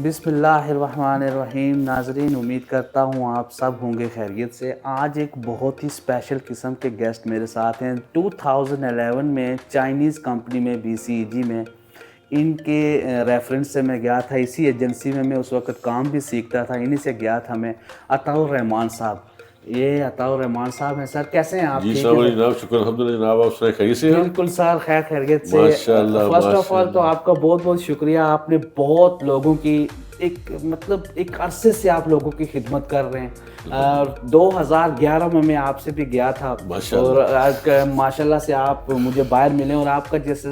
بسم اللہ الرحمن الرحیم. ناظرین، امید کرتا ہوں آپ سب ہوں گے خیریت سے. آج ایک بہت ہی اسپیشل قسم کے گیسٹ میرے ساتھ ہیں. 2011 میں چائنیز کمپنی میں BCG میں ان کے ریفرنس سے میں گیا تھا. اسی ایجنسی میں اس وقت کام بھی سیکھتا تھا. انہی سے گیا تھا میں. عطاء الرحمان صاحب، یہ عطاء الرحمان صاحب ہیں. سر کیسے ہیں آپ؟ جی ٹھیک صاحب ہیں؟ جناب، شکر الحمدللہ. جناب آپ سنائیں، خیریت سے ہیں؟ بالکل سر، خیر خیریت سے. ماشاء اللہ فرسٹ آف ماشاء آل تو اللہ. آپ کا بہت بہت شکریہ. آپ نے بہت لوگوں کی ایک عرصے سے آپ لوگوں کی خدمت کر رہے ہیں. 2011 میں آپ سے بھی گیا تھا اور ماشاء اللہ سے آپ مجھے باہر ملے. اور آپ کا جس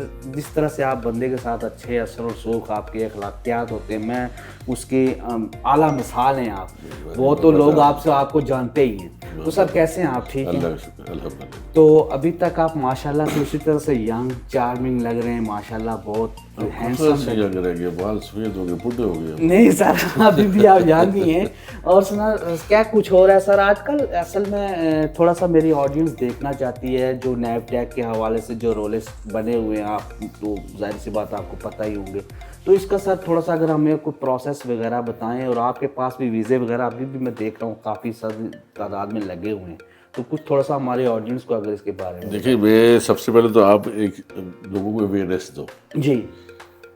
طرح سے آپ بندے کے ساتھ اچھے اثر و رسوخ آپ کے اخلاقیات ہوتے ہیں، میں اس کی اعلیٰ مثال ہیں آپ. وہ تو لوگ آپ کو جانتے ہی ہیں. تو سر کیسے ہیں آپ؟ ٹھیک ہیں؟ اللہ کا شکر الحمدللہ. تو ابھی تک آپ ماشاءاللہ سے اسی طرح سے ینگ چارمنگ لگ رہے ہیں ماشاءاللہ. بہت ہینڈسم رہ گیا، بال سفید ہو گئے، بڈھے ہو گئے. نہیں سر، ابھی بھی آپ ینگ ہی ہیں. اور سنا کیا کچھ ہو رہا ہے سر آج کل؟ اصل میں تھوڑا سا میری آڈینس دیکھنا چاہتی ہے جو نیب ٹیک کے حوالے سے جو رولز بنے ہوئے ہیں. آپ تو ظاہر سی بات آپ کو پتہ ہی ہوں گے. تو اس کا سر تھوڑا سا اگر ہمیں کوئی پروسیس وغیرہ بتائیں. اور آپ کے پاس بھی ویزے وغیرہ ابھی بھی میں دیکھ رہا ہوں کافی ساری تعداد میں لگے ہوئے ہیں. تو کچھ تھوڑا سا ہمارے آڈینس کو اگر اس کے بارے میں دیکھیے، میں سب سے پہلے تو آپ ایک لوگوں کو اویئرنیس دو. جی.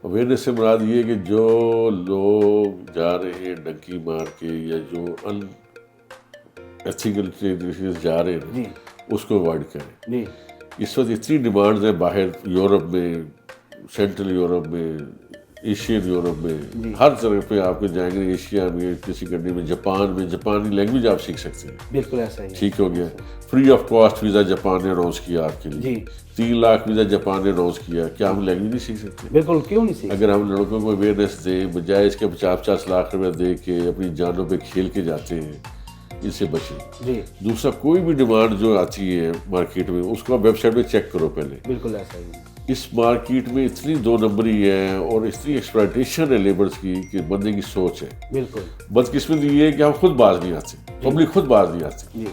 اویئرنیس سے مراد یہ کہ جو لوگ جا رہے ہیں ڈنکی مار کے یا جو ان ایتھیکل جا رہے ہیں جی اس کو اوائڈ کریں. جی اس وقت اتنی ڈیمانڈز ہیں باہر، یورپ میں، سینٹرل یورپ میں، ایشین یورپ میں، ہر طرح پہ آپ کو جائیں گے. ایشیا میں کسی کنٹری میں، جاپان میں، جاپانی لینگویج آپ سیکھ سکتے ہیں. بالکل ایسا ہی. ٹھیک ہو گیا. Free of cost visa Japan نے اناؤنس کیا آپ کے لیے. جی 3 لاکھ ویزا جاپان نے اناؤنس کیا. کیا ہم لینگویج نہیں سیکھ سکتے؟ بالکل، کیوں نہیں سیکھ. اگر ہم لڑکوں کو اویئرنیس دیں، بجائے اس کے 50 لاکھ روپے دے کے اپنی جانوں پہ کھیل کے جاتے ہیں، ان سے بچیں. جی دوسرا، کوئی بھی ڈیمانڈ جو آتی ہے مارکیٹ میں اس کو آپ ویب سائٹ پہ چیک کرو پہلے. بالکل ایسا ہی. اس مارکیٹ میں اتنی 2 نمبری ہے اور اتنی ایکسپلائٹیشن ہے لیبرز کی کہ بندے کی سوچ ہے. بالکل. بدقسمت یہ ہے کہ ہم خود باز نہیں آتے، پبلک خود باز نہیں آتی. جی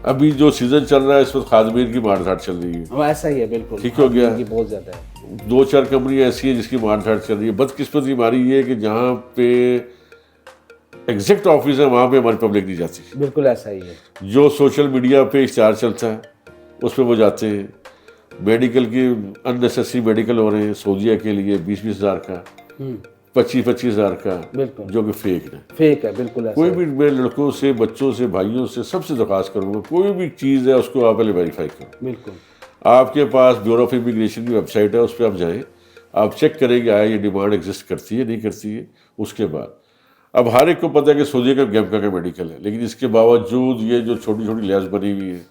ابھی جو سیزن چل رہا ہے اس وقت خادمین کی مار دھاڑ چل رہی ہے. ایسا ہی ہے. بالکل ٹھیک ہو گیا. بہت زیادہ ہے. 2-4 کمپنیاں ایسی ہیں جس کی مار دھاڑ چل رہی ہے. بدقسمتی ہماری یہ ہے کہ جہاں پہ ایگزیکٹ آفس ہے وہاں پہ ہماری پبلک نہیں جاتی. بالکل ایسا ہی ہے. جو سوشل میڈیا پہ اشتہار چلتا ہے اس پہ وہ جاتے ہیں. میڈیکل کی اننیسیسری میڈیکل ہو رہے ہیں سعودیہ کے لیے 20-20 ہزار کا، 25-25 ہزار کا، جو کہ فیک ہے. فیک ہے. بالکل ایسا. کوئی بھی میں لڑکوں سے، بچوں سے، بھائیوں سے سب سے درخواست کروں گا، کوئی بھی چیز ہے اس کو آپ پہلے ویریفائی کرو. بالکل. آپ کے پاس بیورو آف امیگریشن کی ویب سائٹ ہے، اس پہ آپ جائیں، آپ چیک کریں کہ آیا یہ ڈیمانڈ ایگزسٹ کرتی ہے نہیں کرتی ہے. اس کے بعد اب ہر ایک کو پتہ ہے کہ سعودیہ کا گیمکا کا میڈیکل ہے، لیکن اس کے باوجود یہ جو چھوٹی چھوٹی لیبز بنی ہوئی ہیں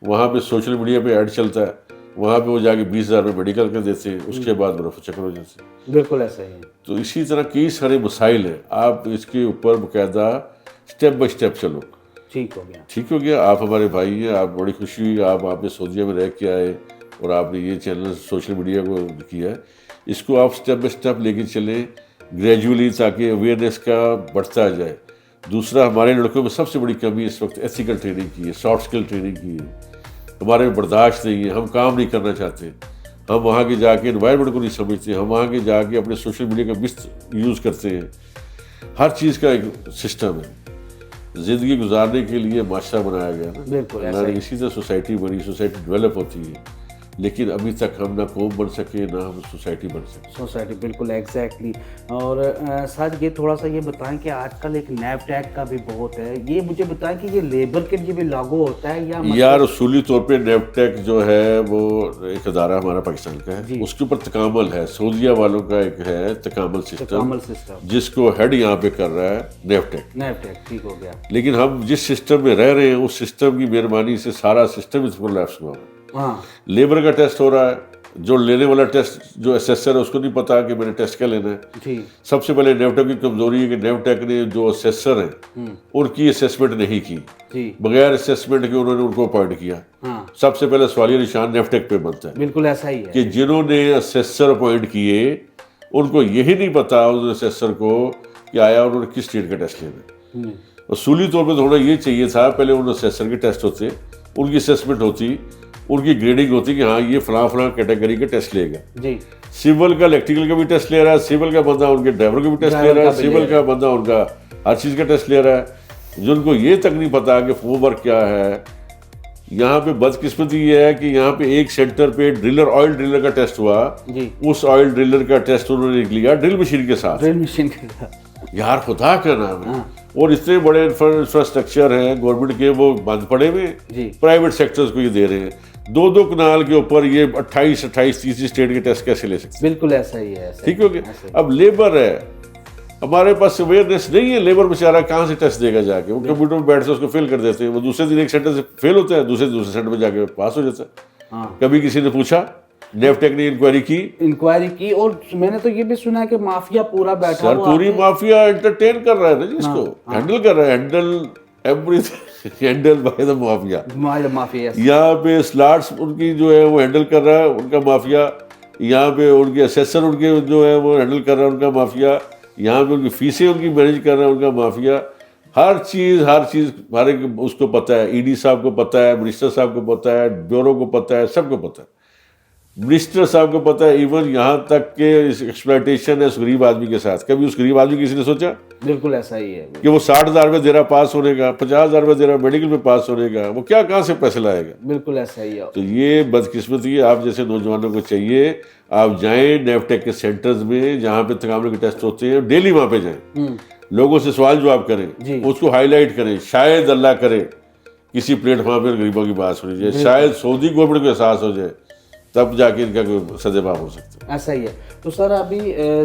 وہاں پہ سوشل میڈیا پہ ایڈ چلتا ہے، وہاں پہ وہ جا کے 20 ہزار میں میڈیکل کر دیتے ہیں. اس کے بعد برف چکر ہو جاتے ہیں. بالکل ایسا ہی ہے. تو اسی طرح کئی سارے مسائل ہیں. آپ اس کے اوپر باقاعدہ اسٹیپ بائی اسٹیپ چلو. ٹھیک ہو گیا. ٹھیک ہو گیا. آپ ہمارے بھائی ہیں، آپ بڑی خوشی ہوئی آپ نے سعودیہ میں رہ کے آئے اور آپ نے یہ چینل سوشل میڈیا کو کیا ہے. اس کو آپ اسٹیپ بائی اسٹیپ لے کے چلیں گریجولی، تاکہ اویئرنیس کا بڑھتا جائے. دوسرا، ہمارے لڑکوں میں سب سے بڑی کمی اس وقت ایتھیکل ٹریننگ کی ہے، سافٹ اسکل ٹریننگ کی ہے. ہمارے میں برداشت نہیں ہے، ہم کام نہیں کرنا چاہتے. ہم وہاں کے جا کے انوائرمنٹ کو نہیں سمجھتے، ہم وہاں کے جا کے اپنے سوشل میڈیا کا مس یوز کرتے ہیں. ہر چیز کا ایک سسٹم ہے. زندگی گزارنے کے لیے معاشرہ بنایا گیا نا. بالکل اللہ نے اسی طرح سوسائٹی بنی، سوسائٹی ڈیولپ ہوتی ہے. لیکن ابھی تک ہم نہ قوم بن سکے نہ ہم سوسائٹی بن سکے. سوسائٹی بالکل ایگزیکٹلی. اور سر یہ تھوڑا سا یہ بتائیں کہ آج کل ایک نیب ٹیک کا بھی بہت ہے. یہ مجھے بتائیں کہ یہ لیبر کے لیے بھی لاگو ہوتا ہے یا یار اصولی طور پہ نیب ٹیک جو ہے وہ ایک ادارہ ہمارا پاکستان کا ہے. اس کے اوپر تکامل ہے. سعودیہ والوں کا ایک ہے تکامل سسٹم جس کو ہیڈ یہاں پہ کر رہا ہے نیب ٹیک. نیب ٹیک ٹھیک ہو گیا. لیکن ہم جس سسٹم میں رہ رہے ہیں اس سسٹم کی مہربانی سے سارا سسٹم اس پر لیپس ہوا. لیبر کا ٹیسٹ ہو رہا ہے، جو لینے والا ٹیسٹ جو اسیسر ہے اس کو نہیں پتا کہ میں نے ٹیسٹ کیا لینا ہے. سب سے پہلے نیب ٹیک کی کمزوری ہے کہ نیب ٹیک نے جو اسیسر ہیں ان کی اسیسمنٹ نہیں کی. بغیر اسیسمنٹ کے انہوں نے ان کو اپوائنٹ کیا. سب سے پہلے سوالیہ نشان نیب ٹیک پہ بنتا ہے. بالکل ایسا ہی ہے کہ جنہوں نے اسیسر اپوائنٹ کیے ان کو یہی نہیں پتا ان اسیسر کو کہ آیا انہوں نے کس اسٹیٹ کا ٹیسٹ لینا ہے. اصولی طور پہ تھوڑا یہ چاہیے تھا پہلے ان اسیسر کے ٹیسٹ ہوتے، ان کی اسیسمنٹ ہوتی، ان کی گریڈنگ ہوتی ہے کہ ہاں یہ فلاں فلاں کیٹیگری کا ٹیسٹ لے گا. جی سول کا الیکٹریکل کا بھی ٹیسٹ لے رہا ہے, سول کا بندہ ان کے ڈرائیور کا بھی ٹیسٹ لے رہا ہے, سول کا بندہ ان کا ہر چیز کا ٹیسٹ لے رہا ہے. جن کو یہ تک نہیں پتا کہ ہوم ورک کیا ہے. یہاں پہ بدقسمتی یہ ہے کہ یہاں پہ ایک سینٹر پہ ڈرلر, آئل ڈرلر کا ٹیسٹ ہوا, اس آئل ڈرلر کا ٹیسٹ انہوں نے لیا ڈرل مشین کے ساتھ. ڈرل مشین کے ساتھ, یار خدا کا نام ہے. اور اتنے بڑے انفراسٹرکچر ہیں گورنمنٹ کے, وہ بند پڑے ہوئے, پرائیویٹ سیکٹرز کو یہ دے رہے ہیں. 2 کنال کے اوپر یہ 28 30 اسٹیٹ کے ٹیسٹ کیسے لے سکتے ہیں؟ بالکل ایسا ہی ہے. ٹھیک ہو گیا. اب لیبر ہے, ہمارے پاس اویئرنیس نہیں ہے. لیبر بیچارہ کہاں سے ٹیسٹ دے گا جا کے؟ وہ کمپیوٹر میں بیٹھ سے اس کو فیل کر دیتے ہیں, وہ دوسرے دن ایک سینٹر سے فیل ہوتا ہے, دوسرے سینٹر میں جا کے پاس ہو جاتا ہے. کبھی کسی نے پوچھا, نیفٹیک نے انکوائری کی, اور میں نے تو یہ بھی سنا ہے کہ مافیا پورا بیٹھا ہوا, پوری مافیا انٹرٹین کر رہا ہے نا جی, اس کو ہینڈل کر رہا ہے, ہینڈل بائی دا مافیا. یہاں پہ سلاٹس ان کی جو ہے وہ ہینڈل کر رہا ہے ان کا مافیا. یہاں پہ ان کے اسیسر ان کے جو ہے وہ ہینڈل کر رہا ہے ان کا مافیا. یہاں پہ ان کی فیسیں ان کی مینیج کر رہا ہے ان کا مافیا. ہر چیز ہمارے اس کو پتہ ہے, ای ڈی صاحب کو پتہ ہے, منسٹر صاحب کو پتہ ہے, بیورو کو پتہ ہے, سب کو پتہ ہے. منسٹر صاحب کو پتہ ہے ایون یہاں تک کہ ایکسپلائٹیشن ہے اس غریب آدمی کے ساتھ. کبھی اس غریب آدمی کسی نے سوچا؟ بالکل ایسا ہی ہے کہ وہ 60,000 روپے دے رہا پاس ہونے کا, 50,000 روپے دے رہا میڈیکل میں پاس ہونے کا, وہ کہاں سے پیسے لائے گا؟ بالکل ایسا ہی ہے. تو یہ بدقسمتی ہے. آپ جیسے نوجوانوں کو چاہیے آپ جائیں نیفٹیک کے سینٹرز میں جہاں پہ تکامل کے ٹیسٹ ہوتے ہیں, ڈیلی وہاں پہ جائیں, لوگوں سے سوال جواب کریں, اس کو ہائی لائٹ کریں. شاید اللہ کرے کسی پلیٹ فارم پہ غریبوں کی بات سنی جائے, شاید سعودی گورنمنٹ کو احساس ہو جائے, تب جا کے ان کا کوئی سدباب ہو سکتا ہے. ایسا ہی ہے. تو سر ابھی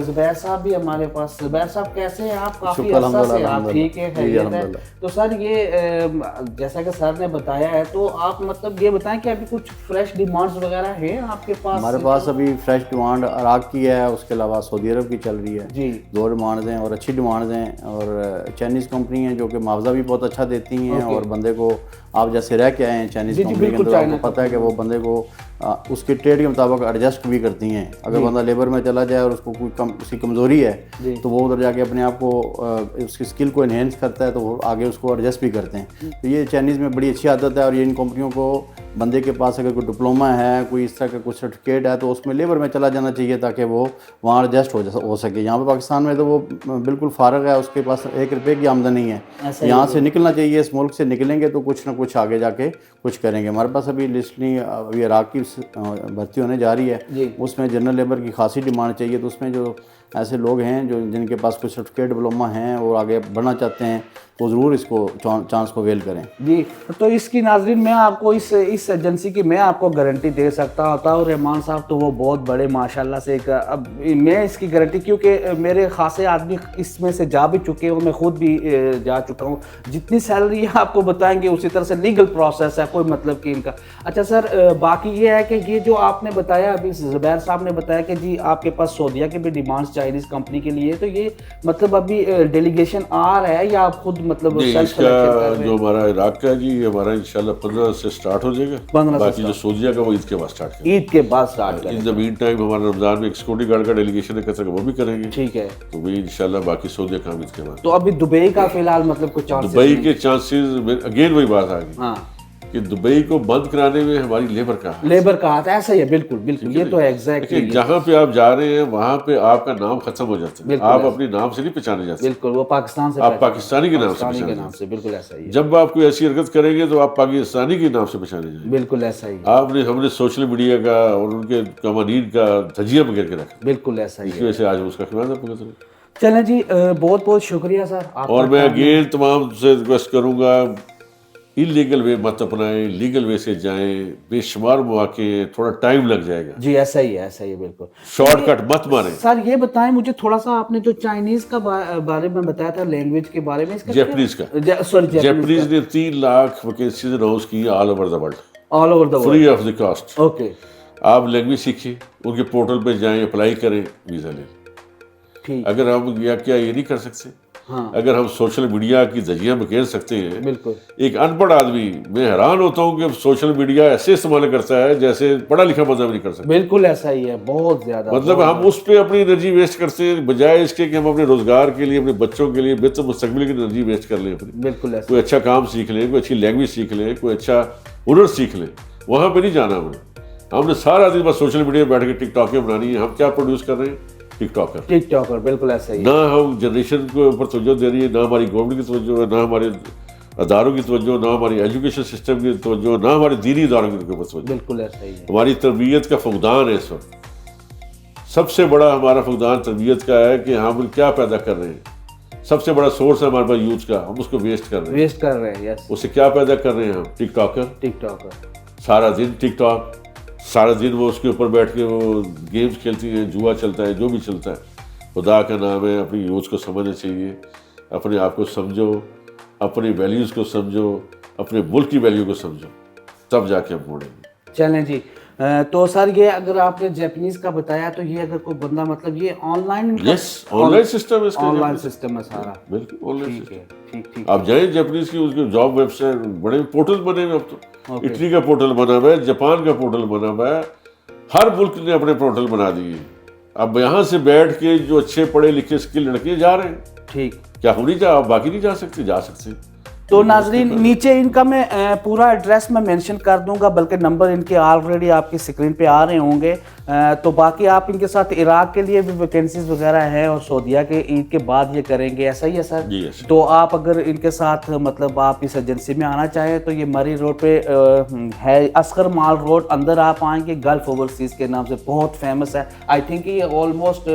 زبیر صاحب بھی ہمارے پاس. زبیر صاحب کیسے ہیں آپ؟ کافی عرصہ سے آپ ٹھیک ہے, خیریت ہے؟ تو سر یہ جیسا کہ سر نے بتایا ہے, تو آپ مطلب یہ بتائیں کہ ابھی کچھ فریش ڈیمانڈز وغیرہ ہیں آپ کے پاس؟ ہمارے پاس ابھی فریش ڈیمانڈ عراق کی ہے, اس کے علاوہ سعودی عرب کی چل رہی ہے. جی 2 ڈیمانڈز ہیں اور اچھی ڈیمانڈز ہیں, اور چائنیز کمپنی ہیں جو کہ معاوضہ بھی بہت اچھا دیتی ہیں, اور بندے کو آپ جیسے رہ کے آئے ہیں چائنیز کمپنی کے اندر, آپ کو پتہ ہے کہ وہ بندے کو اس کے ٹریڈ کے مطابق ایڈجسٹ بھی کرتی ہیں. اگر بندہ لیبر میں چلا جائے اور اس کو کوئی اس کی کمزوری ہے تو وہ ادھر جا کے اپنے آپ کو اس کی اسکل کو انہینس کرتا ہے, تو وہ آگے اس کو ایڈجسٹ بھی کرتے ہیں. تو یہ چائنیز میں بڑی اچھی عادت ہے. اور یہ ان کمپنیوں کو بندے کے پاس اگر کوئی ڈپلوما ہے, کوئی اس طرح کا کوئی سرٹیفکیٹ ہے, تو اس میں لیبر میں چلا جانا چاہیے تاکہ وہ وہاں ایڈجسٹ ہو سکے. یہاں پہ پاکستان میں تو وہ بالکل فارغ ہے, اس کے پاس 1 روپے کی آمدن نہیں ہے. یہاں سے نکلنا چاہیے, اس ملک سے نکلیں گے تو کچھ نہ کچھ آگے جا کے کچھ کریں گے. ہمارے پاس ابھی لسٹ نہیں, ابھی عراق کی بھرتی ہونے جا رہی ہے, اس میں جنرل لیبر کی خاصی ڈیمانڈ چاہیے. تو اس میں جو ایسے لوگ ہیں جن کے پاس کوئی سرٹیفکیٹ ڈپلوما ہیں اور آگے بڑھنا چاہتے ہیں, تو ضرور اس کو چانس کو ویل کریں. جی تو اس کی ناظرین میں آپ کو اس ایجنسی کی میں آپ کو گارنٹی دے سکتا ہوں. عطاء الرحمان صاحب تو وہ بہت بڑے ماشاءاللہ سے اب میں اس کی گارنٹی, کیونکہ میرے خاصے آدمی اس میں سے جا بھی چکے ہیں, میں خود بھی جا چکا ہوں. جتنی سیلری ہے آپ کو بتائیں گے, اسی طرح سے لیگل پروسیس ہے, کوئی مطلب کہ ان کا. اچھا سر باقی یہ ہے کہ یہ جو آپ نے بتایا ابھی زبیر صاحب نے بتایا کہ جی آپ کے پاس سعودیہ کے بھی ڈیمانڈس چائنیز کمپنی کے لیے, تو یہ مطلب ابھی ڈیلیگیشن آ رہا ہے یا آپ خود مطلب اس کا جو ہمارا عراق کا جی ہمارا انشاءاللہ 15 سے سٹارٹ ہو جائے گا. باقی جو سعودیہ کا وہ عید کے بعد سٹارٹ کریں گے. عید کے بعد سٹارٹ کریں گے. ان دا مین ٹائم ہمارا رمضان میں ایک سیکورٹی گارڈ کا ڈیلیگیشن ہے قطر کا, وہ بھی کریں گے. ٹھیک ہے. تو وہ انشاءاللہ باقی سعودیہ کا عید کے بعد. تو ابھی دبئی کا فی الحال مطلب کچھ چانسز, دبئی کے چانسز اگین وہی بات آ گئی کہ دبئی کو بند کرانے میں ہماری لیبر کا ہاتھ ہے. ایسا ہی ہے, بالکل بالکل, یہ تو ایگزیکٹلی جہاں پہ آپ جا رہے ہیں وہاں پہ آپ کا نام ختم ہو جاتا ہے, آپ اپنے نام سے نہیں پہچانے جاتے. بالکل, وہ پاکستان سے, آپ پاکستانی کے نام سے پہچانے جاتے ہیں. بالکل ایسا ہی ہے. جب آپ کوئی ایسی حرکت کریں گے تو آپ پاکستانی کے نام سے پہچانے جائیں. بالکل ایسا ہی. ہم نے سوشل میڈیا کا اور ان کے قوانین کا دھجیہ بغیر کے رکھا. بالکل ایسا ہی. اس کی وجہ سے آج اس کا خیال آپ کو کریں. چلیں جی, بہت بہت شکریہ سر. اور میں اگین تمام سے ریکویسٹ کروں گا, انلیگل وے مت اپنائیں, لیگل وے سے جائیں. بے شمار مواقع, تھوڑا ٹائم لگ جائے گا. جی ایسا ہی ہے, ایسا ہی ہے, بالکل. شارٹ کٹ مت ماریں. سر یہ بتائیں مجھے تھوڑا سا, آپ نے جو چائنیز کا بارے میں بتایا تھا, لینگویج کے بارے میں, جیپنیز کا, جیپنیز نے 3 لاکھ ویکینسیز اناؤنس کی all over the world, free of the cost. Okay. آپ لینگویج سیکھیں, ان کے پورٹل پہ جائیں, اپلائی کریں, ویزا لیں. ٹھیک. اگر ہم کیا یہ نہیں کر سکتے, اگر ہم سوشل میڈیا کی ذریعہ میں کھیل سکتے ہیں. بالکل. ایک ان پڑھ آدمی, میں حیران ہوتا ہوں کہ سوشل میڈیا ایسے استعمال کرتا ہے جیسے پڑھا لکھا بندہ بھی نہیں کر سکتا. بالکل ایسا ہی ہے, بہت زیادہ. مطلب ہم اس پہ اپنی انرجی ویسٹ کرتے ہیں بجائے اس کے کہ ہم اپنے روزگار کے لیے, اپنے بچوں کے لیے بہتر مستقبل کی انرجی ویسٹ کر لیں. بالکل ایسا. کوئی اچھا کام سیکھ لیں, کوئی اچھی لینگویج سیکھ لیں, کوئی اچھا ہنر سیکھ لیں. وہاں پہ نہیں جانا ہم نے سارا دن بس سوشل میڈیا پہ بیٹھ کے ٹک ٹاکیں بنانی ہیں. ہم کیا پروڈیوس کر رہے ہیں؟ ٹک ٹاکر. بالکل ایسا ہی. نہ ہم جنریشن کے اوپر توجہ دے رہی ہے, نہ ہماری گورنمنٹ کی توجہ ہے, نہ ہمارے اداروں کی توجہ, نہ ہماری ایجوکیشن سسٹم کی توجہ, نہ ہمارے دینی اداروں کی اوپر توجہ. بالکل ایسا ہی ہے. ہماری تربیت کا فقدان ہے اس وقت. سب سے بڑا ہمارا فقدان تربیت کا ہے کہ ہم کیا پیدا کر رہے ہیں. سب سے بڑا سورس ہے ہمارے پاس یوتھ کا, ہم اس کو ویسٹ کر رہے ہیں. یس. اسے کیا پیدا کر رہے ہیں ہم؟ ٹک ٹاکر. سارا دن ٹک ٹاک, سارا دن وہ اس کے اوپر بیٹھ کے وہ گیمز کھیلتی ہیں, جوا چلتا ہے, جو بھی چلتا ہے. خدا کا نام ہے, اپنی یوتھ کو سمجھنا چاہیے, اپنے آپ کو سمجھو, اپنی ویلیوز کو سمجھو, اپنے ملک کی ویلیو کو سمجھو, تب جا کے ہم موڑیں گے. چلیں جی. تو سر یہ اگر آپ نے جیپنیز کا بتایا تو یہ اگر کوئی بندہ مطلب یہ آن لائن سسٹم ہے, آن لائن سسٹم ہے سارا. بالکل آن لائن ٹھیک ہے. ٹھیک. آپ جائیں جیپنیز کی اس کے جاب ویب سائٹ, بڑے پورٹل بنے ہوئے اب تو. اٹلی کا پورٹل بنا ہوا ہے, جاپان کا پورٹل بنا ہوا ہے, ہر ملک نے اپنے پورٹل بنا دیے. اب یہاں سے بیٹھ کے جو اچھے پڑھے لکھے اسکل لڑکے جا رہے ہیں. ٹھیک. کیا ہم نہیں جا, باقی نہیں جا سکتے؟ جا سکتے. تو ناظرین نیچے ان کا میں پورا ایڈریس میں مینشن کر دوں گا, بلکہ نمبر ان کے آلریڈی آپ کی اسکرین پہ آ رہے ہوں گے. تو باقی آپ ان کے ساتھ عراق کے لیے بھی ویکینسیز وغیرہ ہیں اور سعودیہ کے عید کے بعد یہ کریں گے, ایسا ہی ہے سر؟ تو آپ اگر ان کے ساتھ مطلب آپ اس ایجنسی میں آنا چاہیں تو یہ مری روڈ پہ ہے, اصغر مال روڈ, اندر آپ آئیں گے, گلف اوورسیز کے نام سے بہت فیمس ہے. آئی تھنک یہ آلموسٹ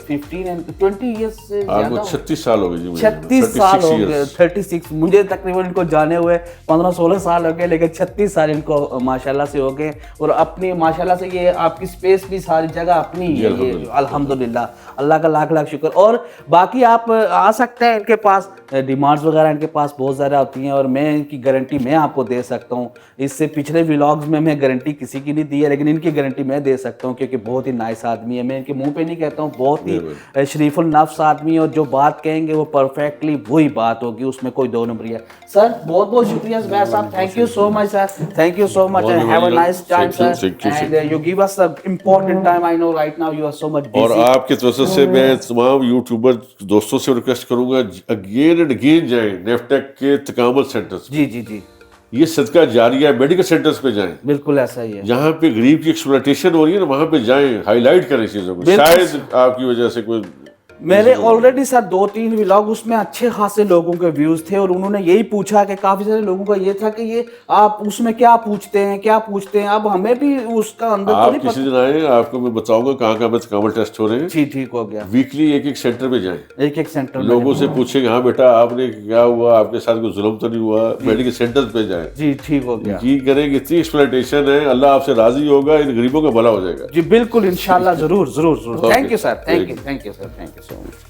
15-20 ایئرس سے زیادہ 36 سال ہو گئے. 36 سال ہو گئے. 36 مجھے تقریباً ان کو جانے ہوئے 15-16 سال ہو گئے, لیکن 36 سال ان کو ماشاءاللہ سے ہو گئے. اور اپنی ماشاءاللہ سے یہ آپ کی اسپیس بھی ساری جگہ اپنی ہے, الحمدللہ, اللہ کا لاکھ لاکھ شکر. اور باقی آپ آ سکتے ہیں, ان کے پاس ڈیمانڈز وغیرہ ان کے پاس بہت زیادہ ہوتی ہیں, اور میں ان کی گارنٹی میں آپ کو دے سکتا ہوں. اس سے پچھلے ولاگز میں گارنٹی کسی کی نہیں دی ہے, لیکن ان کی گارنٹی میں دے سکتا ہوں, کیونکہ بہت ہی نائس آدمی ہے. میں ان کے منہ پہ نہیں کہتا ہوں, بہت ہی شریف النفس آدمی ہے, اور جو بات کہیں گے وہ پرفیکٹلی وہی بات ہوگی, اس میں کوئی دو نمبری ہے. سر بہت بہت شکریہ زبیر صاحب, thank you so much sir, thank you so much, and have a nice time sir, and you gave us important time. I know right now you are so much busy. اور آپ کی طرف سے میں تمام یوٹیوبر دوستوں سے request کروں گا, اگین اینڈ اگین جائیں نیفٹیک کے تکامل سینٹرز. جی یہ صدقہ جاریہ ہے, میڈیکل سینٹرز پہ جائیں. بالکل ایسا ہی ہے. جہاں پہ غریب کی ایکسپلوٹیشن ہو رہی ہے نا, وہاں پہ جائیں, ہائی لائٹ کریں چیزوں کو. شاید آپ کی وجہ سے کوئی میرے آلریڈی سر 2-3 ولاگ اس میں اچھے خاصے لوگوں کے ویوز تھے, اور انہوں نے یہی پوچھا کہ کافی سارے لوگوں کا یہ تھا کہ یہ آپ اس میں کیا پوچھتے ہیں. اب ہمیں بھی اس کا اندر آپ کسی دن آئیں, آپ کو میں بتاؤں گا کہاں کہاں پہ تکامل ٹیسٹ ہو رہے ہیں. جی ٹھیک ہو گیا. ویکلی ایک سینٹر پہ جائیں, ایک سینٹر لوگوں سے پوچھیں کہ ہاں بیٹا آپ نے کیا ہوا, آپ کے ساتھ کوئی ظلم تو نہیں ہوا. میڈیکل سینٹر پہ جائیں. جی ٹھیک ہو گیا. یہ کریں کہ اتنی ایکسپلائٹیشن ہے, اللہ آپ سے راضی ہوگا, ان غریبوں کا بھلا ہو جائے گا. جی بالکل انشاءاللہ, ضرور. Thank you sir, thank you sir, thank you so much.